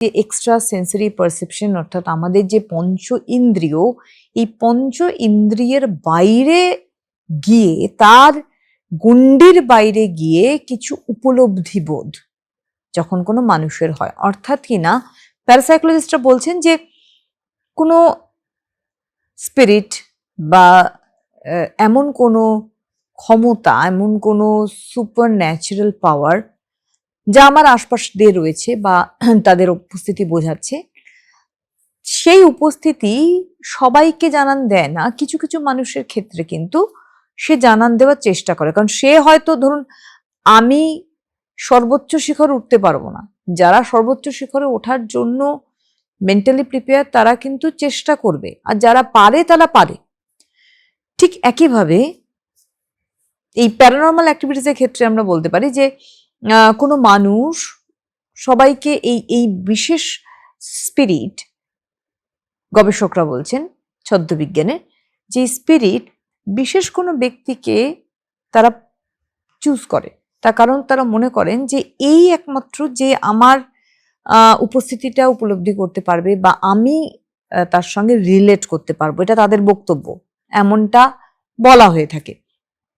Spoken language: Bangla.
যে এক্সট্রা সেন্সরি পারসেপশন অর্থাৎ আমাদের যে পঞ্চ ইন্দ্রিয়, এই পঞ্চ ইন্দ্রিয়ের বাইরে গিয়ে, তার গণ্ডির বাইরে গিয়ে কিছু উপলব্ধি বোধ যখন কোনো মানুষের হয়, অর্থাৎ কিনা প্যারাসাইকোলজিস্টরা বলছেন যে কোনো স্পিরিট বা এমন কোনো ক্ষমতা, এমন কোনো সুপার ন্যাচারাল পাওয়ার যা আমার আশপাশ দিয়ে রয়েছে বা তাদের উপস্থিতি বোঝাচ্ছে, সেই উপস্থিতি সবাইকে জানান দেয় না, কিছু কিছু মানুষের ক্ষেত্রে কিন্তু সে জানান দেওয়ার চেষ্টা করে। কারণ সে হয়তো, ধরুন আমি সর্বোচ্চ শিখরে উঠতে পারবো না, যারা সর্বোচ্চ শিখরে ওঠার জন্য মেন্টালি প্রিপেয়ার তারা কিন্তু চেষ্টা করবে, আর যারা পারে তারা পারে। ঠিক একইভাবে এই প্যারানর্মাল অ্যাক্টিভিটিসের ক্ষেত্রে আমরা বলতে পারি যে কোনো মানুষ সবাইকে এই বিশেষ স্পিরিট, গবেষকরা বলছেন ছদ্মবিজ্ঞানের, যে স্পিরিট বিশেষ কোনো ব্যক্তিকে তারা চুজ করে, তার কারণ তারা মনে করেন যে এই একমাত্র যে আমার উপস্থিতিটা উপলব্ধি করতে পারবে বা আমি তার সঙ্গে রিলেট করতে পারবো, এটা তাদের বক্তব্য, এমনটা বলা হয়ে থাকে।